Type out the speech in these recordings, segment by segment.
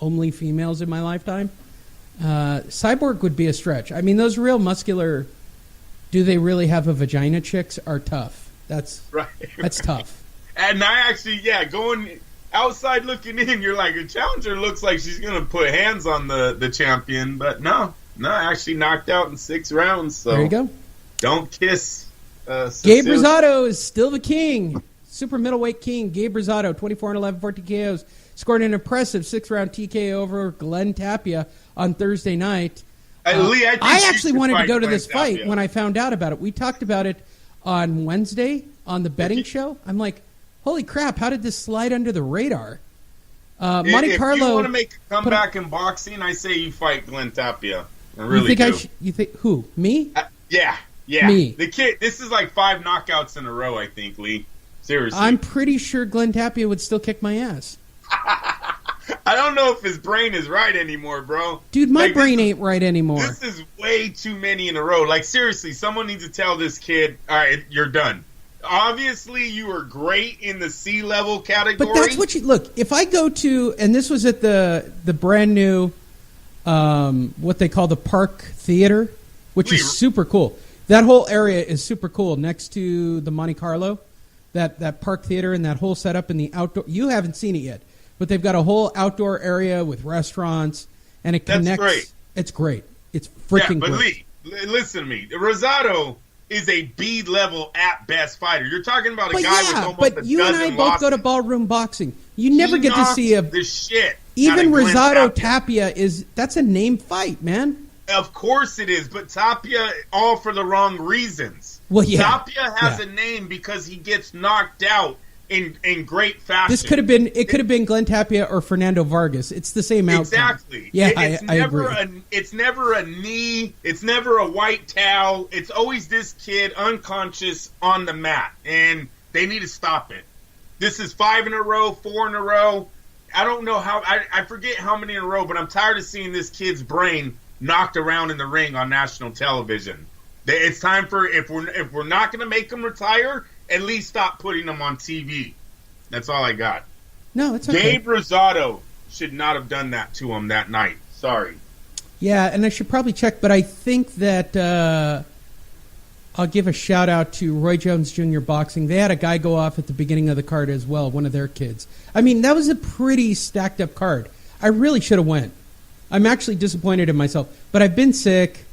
only females in my lifetime. Cyborg would be a stretch. I mean, those real muscular, do they really have a vagina chicks are tough. That's tough. And I actually, going outside looking in, you're like, the challenger looks like she's going to put hands on the champion. But no, actually knocked out in 6 rounds. So there you go. Don't kiss. Gabe Rosado is still the king. Super middleweight king. Gabe Rosado, 24-11, 14 KOs. Scored an impressive 6-round TKO over Glenn Tapia on Thursday night. Lee, I actually wanted to go to this fight when I found out about it. We talked about it on Wednesday on the betting show. I'm like, holy crap, how did this slide under the radar? Monte Carlo. If you want to make a comeback in boxing, I say you fight Glenn Tapia. I really do. You think who? Me? Yeah. Me. The kid, this is like 5 knockouts in a row, I think, Lee. Seriously. I'm pretty sure Glenn Tapia would still kick my ass. I don't know if his brain is right anymore, bro. Dude, my brain ain't right anymore. This is way too many in a row. Like, seriously, someone needs to tell this kid, all right, you're done. Obviously, you were great in the C-level category. But that's what you... Look, if I go to... And this was at the brand new, what they call the Park Theater, which is super cool. That whole area is super cool next to the Monte Carlo. That Park Theater and that whole setup in the outdoor... You haven't seen it yet. But they've got a whole outdoor area with restaurants, and it connects. That's great. It's great. It's freaking great. Lee, listen to me. Rosado is a B-level at best fighter. You're talking about a guy with almost but you and I both go to ballroom boxing. You never get to see the shit. Even Rosado Tapia that's a name fight, man. Of course it is, but Tapia all for the wrong reasons. Well, yeah. Tapia has a name because he gets knocked out in great fashion. This could have been Glenn Tapia or Fernando Vargas. It's the same outcome. Exactly. Yeah, I agree. It's never a knee. It's never a white towel. It's always this kid unconscious on the mat, and they need to stop it. This is 5 in a row, 4 in a row. I don't know how. I forget how many in a row, but I'm tired of seeing this kid's brain knocked around in the ring on national television. It's time for if we're not going to make him retire, at least stop putting them on TV. That's all I got. No, it's okay. Gabe Rosado should not have done that to him that night. Sorry. Yeah, and I should probably check, but I think that I'll give a shout-out to Roy Jones Jr. Boxing. They had a guy go off at the beginning of the card as well, one of their kids. I mean, that was a pretty stacked-up card. I really should have went. I'm actually disappointed in myself, but I've been sick,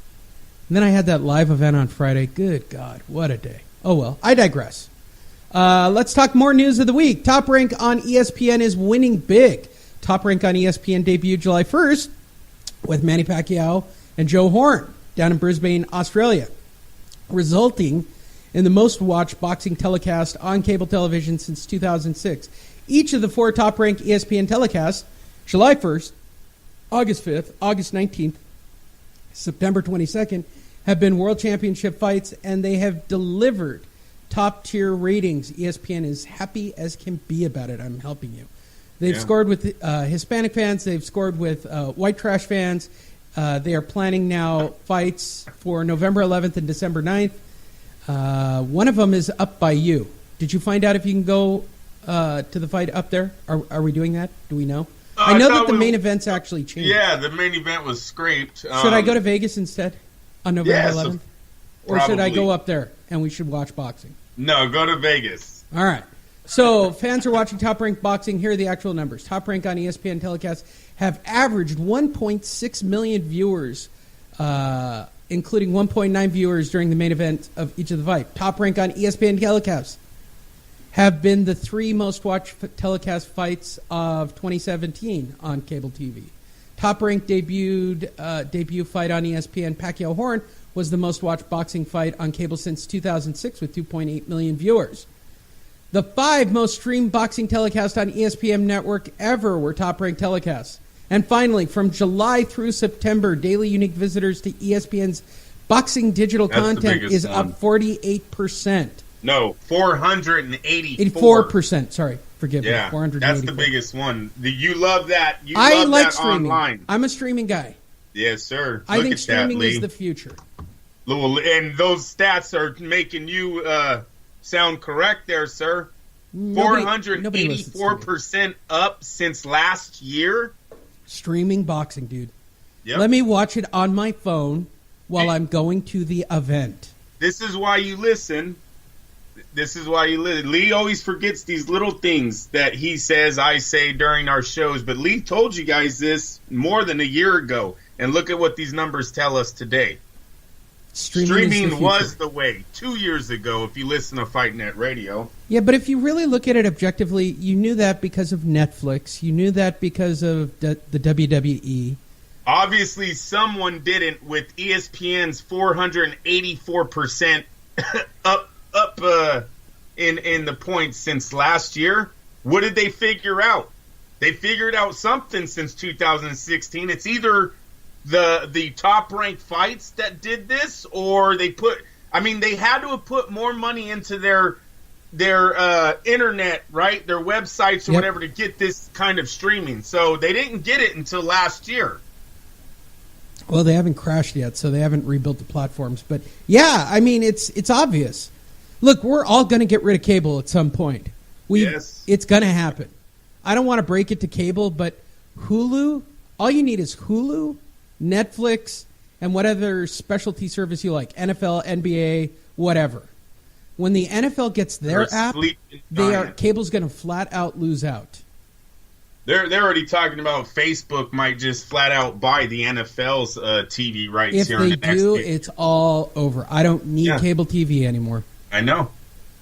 and then I had that live event on Friday. Good God, what a day. Oh, well, I digress. Let's talk more news of the week. Top Rank on ESPN is winning big. Top Rank on ESPN debuted July 1st with Manny Pacquiao and Joe Horn down in Brisbane, Australia, resulting in the most watched boxing telecast on cable television since 2006. Each of the 4 Top Rank ESPN telecasts, July 1st, August 5th, August 19th, September 22nd, have been world championship fights, and they have delivered top-tier ratings. ESPN is happy as can be about it. I'm helping you. They've scored with Hispanic fans. They've scored with white trash fans. They are planning now fights for November 11th and December 9th. One of them is up by you. Did you find out if you can go to the fight up there? Are we doing that? Do we know? I know that the main event's actually changed. Yeah, the main event was scraped. Should I go to Vegas instead on November 11th? Or should I go up there and we should watch boxing? No, go to Vegas. All right. So fans are watching Top Rank Boxing. Here are the actual numbers. Top Rank on ESPN telecasts have averaged 1.6 million viewers, including 1.9 viewers during the main event of each of the fights. Top Rank on ESPN telecasts have been the 3 most watched telecast fights of 2017 on cable TV. Top Rank debut fight on ESPN, Pacquiao Horn, was the most watched boxing fight on cable since 2006 with 2.8 million viewers. The 5 most streamed boxing telecasts on ESPN Network ever were Top Rank telecasts. And finally, from July through September, daily unique visitors to ESPN's boxing digital content is up 48%. No, 484%. Sorry, forgive me. 484. That's the biggest one. You love that. I like streaming. Online. I'm a streaming guy. Yes, sir. I think streaming is the future. And those stats are making you sound correct there, sir. 484% up since last year. Streaming boxing, dude. Yep. Let me watch it on my phone while I'm going to the event. This is why you listen. Lee always forgets these little things that he says, I say during our shows. But Lee told you guys this more than a year ago. And look at what these numbers tell us today. Streaming was the way 2 years ago if you listen to Fight Net Radio. Yeah, but if you really look at it objectively, you knew that because of Netflix. You knew that because of the WWE. Obviously, someone didn't with ESPN's 484% up in the points since last year. What did they figure out? They figured out something since 2016. It's either the top-ranked fights that did this, or they had to have put more money into their internet, right? Their websites or whatever to get this kind of streaming. So they didn't get it until last year. Well, they haven't crashed yet, so they haven't rebuilt the platforms. But yeah, I mean, it's obvious. Look, we're all going to get rid of cable at some point. Yes. It's going to happen. I don't want to break it to cable, but Hulu, all you need is Hulu, Netflix, and whatever specialty service you like, NFL, NBA, whatever. When the NFL gets their app, cable's going to flat out lose out. They're already talking about Facebook might just flat out buy the NFL's TV rights. If here they in the next do, year. it's all over. I don't need cable TV anymore. I know.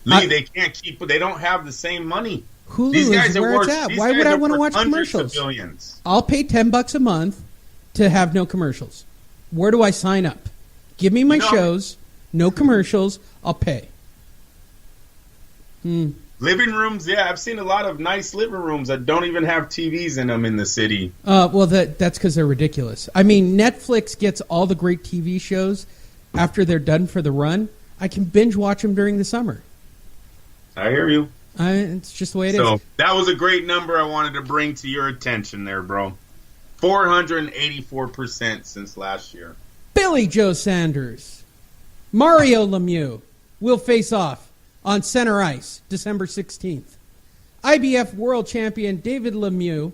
Lee, they can't keep. They don't have the same money. Hulu These guys is where it's at. Why would I want to watch commercials? I'll pay $10 a month to have no commercials. Where do I sign up? Give me my shows, no commercials. I'll pay. Living rooms, yeah, I've seen a lot of nice living rooms that don't even have TVs in them in the city. Well, that's because they're ridiculous. I mean, Netflix gets all the great TV shows after they're done for the run. I can binge watch them during the summer. I hear you. It's just the way it is. So that was a great number I wanted to bring to your attention there, bro. 484% since last year. Billy Joe Sanders, Mario Lemieux will face off on center ice December 16th. IBF world champion David Lemieux.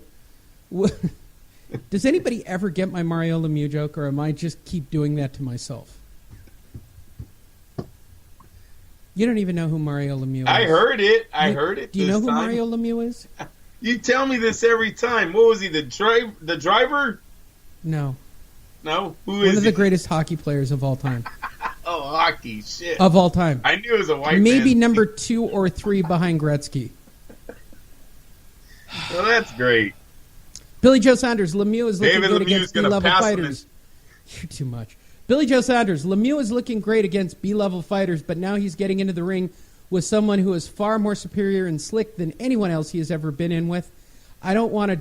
Does anybody ever get my Mario Lemieux joke, or am I just keep doing that to myself? You don't even know who Mario Lemieux is. I heard it. heard it. Do you know who Mario Lemieux is? You tell me this every time. What was he, the driver? No. No? Who is One of the he? greatest hockey players of all time. Oh, hockey. Shit. Of all time. I knew it was a white Maybe man. number 2 or 3 behind Gretzky. Well, that's great. Billy Joe Sanders, Lemieux is looking David good Lemieux against is gonna B-level pass fighters. You're too much. Billy Joe Sanders, Lemieux is looking great against B-level fighters, but now he's getting into the ring with someone who is far more superior and slick than anyone else he has ever been in with. I don't want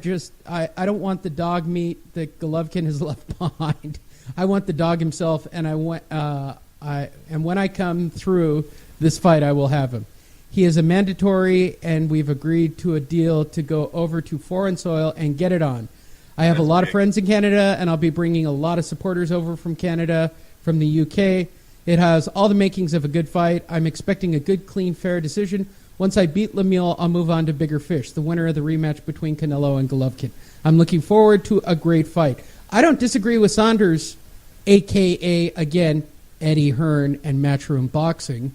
I don't want the dog meat that Golovkin has left behind. I want the dog himself, and when I come through this fight, I will have him. He is a mandatory, and we've agreed to a deal to go over to foreign soil and get it on. I have a lot of friends in Canada, and I'll be bringing a lot of supporters over from Canada, from the UK. It has all the makings of a good fight. I'm expecting a good, clean, fair decision. Once I beat Lemieux, I'll move on to bigger fish, the winner of the rematch between Canelo and Golovkin. I'm looking forward to a great fight. I don't disagree with Saunders, a.k.a., again, Eddie Hearn and Matchroom Boxing,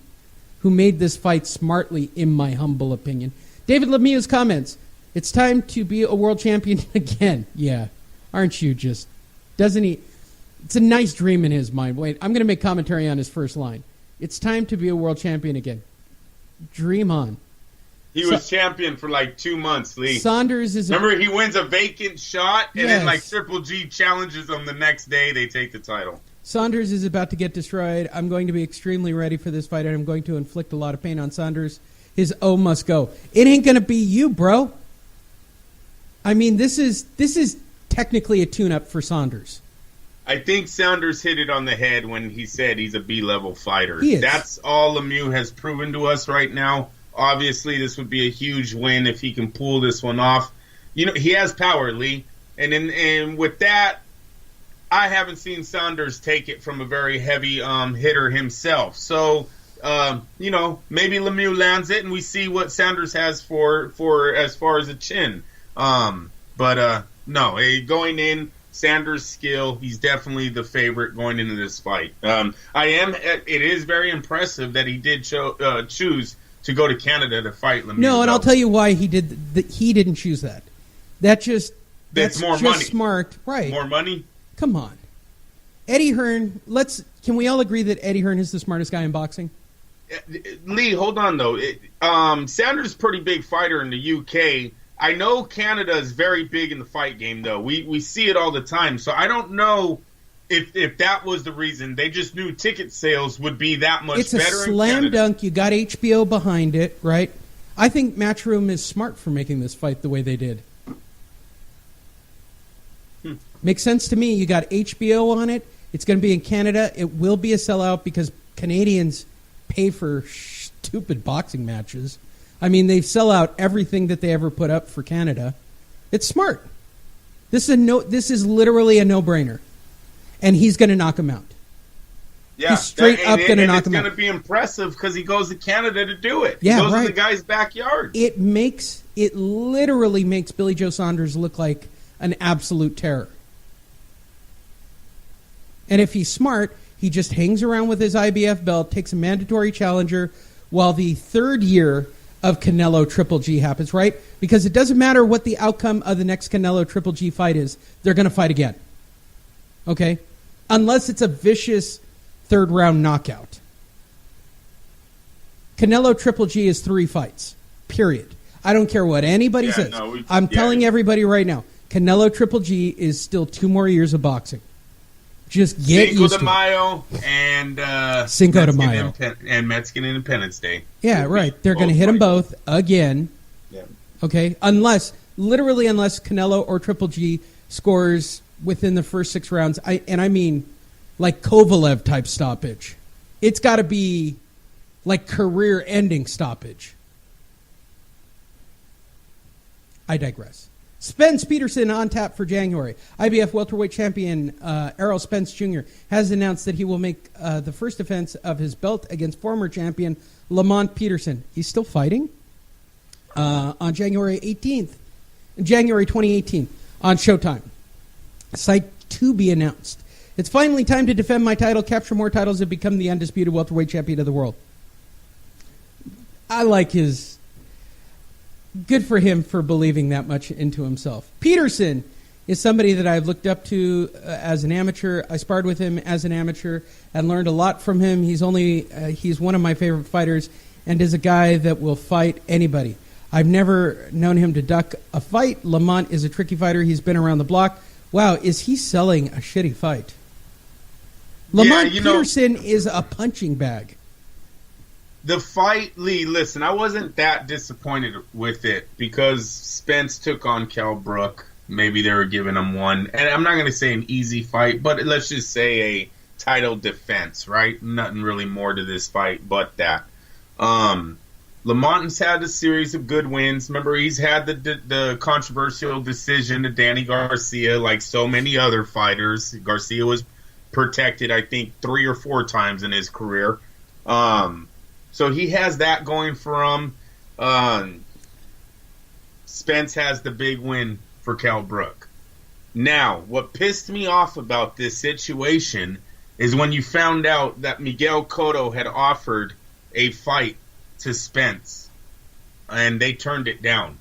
who made this fight smartly, in my humble opinion. David Lemieux's comments. It's time to be a world champion again. Yeah. Aren't you just... Doesn't he... It's a nice dream in his mind. Wait, I'm going to make commentary on his first line. It's time to be a world champion again. Dream on. He was champion for like 2 months, Lee. Saunders is... Remember, he wins a vacant shot, and then Yes. Triple G challenges him the next day. They take the title. Saunders is about to get destroyed. I'm going to be extremely ready for this fight, and I'm going to inflict a lot of pain on Saunders. His O must go. It ain't going to be you, bro. I mean, this is technically a tune-up for Saunders. I think Saunders hit it on the head when he said he's a B-level fighter. He is. That's all Lemieux has proven to us right now. Obviously, this would be a huge win if he can pull this one off. You know, he has power, Lee. And with that, I haven't seen Saunders take it from a very heavy hitter himself. So, maybe Lemieux lands it, and we see what Saunders has for as far as a chin. No. Going in, Sanders' skill, he's definitely the favorite going into this fight. It is very impressive that he did choose to go to Canada to fight Lemieux. No, and I'll tell you why he didn't choose that. That's more just money. Smart, right? More money? Come on. Eddie Hearn, can we all agree that Eddie Hearn is the smartest guy in boxing? Lee, hold on, though. Sanders is a pretty big fighter in the UK. I know Canada is very big in the fight game, though. We see it all the time. So I don't know if that was the reason. They just knew ticket sales would be that much better in Canada. It's a slam dunk. You got HBO behind it, right? I think Matchroom is smart for making this fight the way they did. Makes sense to me. You got HBO on it. It's going to be in Canada. It will be a sellout because Canadians pay for stupid boxing matches. I mean, they sell out everything that they ever put up for Canada. It's smart. This is literally a no-brainer. And he's going to knock him out. Yeah, he's straight up going to knock him out. It's going to be impressive because he goes to Canada to do it. Yeah, he goes right. to the guy's backyard. It literally makes Billy Joe Saunders look like an absolute terror. And if he's smart, he just hangs around with his IBF belt, takes a mandatory challenger while the third year of Canelo Triple G happens, right? Because it doesn't matter what the outcome of the next Canelo Triple G fight is, they're going to fight again. Okay? Unless it's a vicious third round knockout. Canelo Triple G is 3 fights. Period. I don't care what anybody says. I'm telling everybody right now, Canelo Triple G is still 2 more years of boxing. Just get Cinco used de to Mayo and Cinco de Mayo and Mexican Independence Day. Yeah, right. They're going to hit them both again. Yeah. Okay, unless Canelo or Triple G scores within the first 6 rounds. I mean, like Kovalev type stoppage. It's got to be like career-ending stoppage. I digress. Spence Peterson on tap for January. IBF welterweight champion Errol Spence Jr. has announced that he will make the first defense of his belt against former champion Lamont Peterson. He's still fighting on January 2018, on Showtime. Site to be announced. It's finally time to defend my title, capture more titles, and become the undisputed welterweight champion of the world. I like his... Good for him for believing that much into himself. Peterson is somebody that I've looked up to as an amateur. I sparred with him as an amateur and learned a lot from him. He's one of my favorite fighters and is a guy that will fight anybody. I've never known him to duck a fight. Lamont is a tricky fighter. He's been around the block. Wow, is he selling a shitty fight? Lamont Peterson is a punching bag. The fight, Lee, listen, I wasn't that disappointed with it because Spence took on Kell Brook. Maybe they were giving him one. And I'm not going to say an easy fight, but let's just say a title defense, right? Nothing really more to this fight but that. Lamont's had a series of good wins. Remember, he's had the controversial decision to Danny Garcia like so many other fighters. Garcia was protected, I think, 3 or 4 times in his career. So he has that going for him. Spence has the big win for Kell Brook. Now, what pissed me off about this situation is when you found out that Miguel Cotto had offered a fight to Spence, and they turned it down.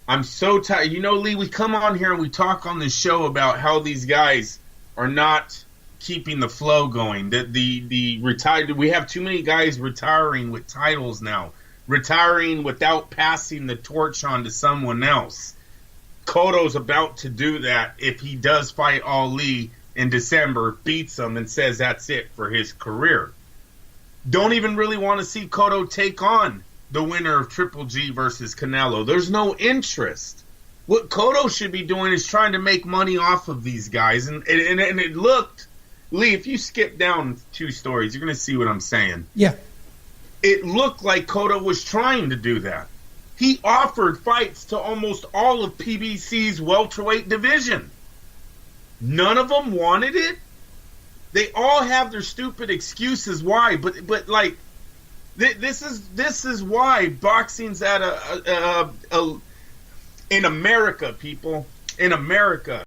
I'm so tired. You know, Lee, we come on here and we talk on the show about how these guys are not keeping the flow going. The retired. We have too many guys retiring with titles now, retiring without passing the torch on to someone else. Cotto's about to do that if he does fight Ali in December, beats him, and says that's it for his career. Don't even really want to see Cotto take on the winner of Triple G versus Canelo. There's no interest. What Cotto should be doing is trying to make money off of these guys, and it looked. Lee, if you skip down 2 stories, you're going to see what I'm saying. Yeah. It looked like Cotto was trying to do that. He offered fights to almost all of PBC's welterweight division. None of them wanted it. They all have their stupid excuses why, but like this is why boxing's at in America, people. in America.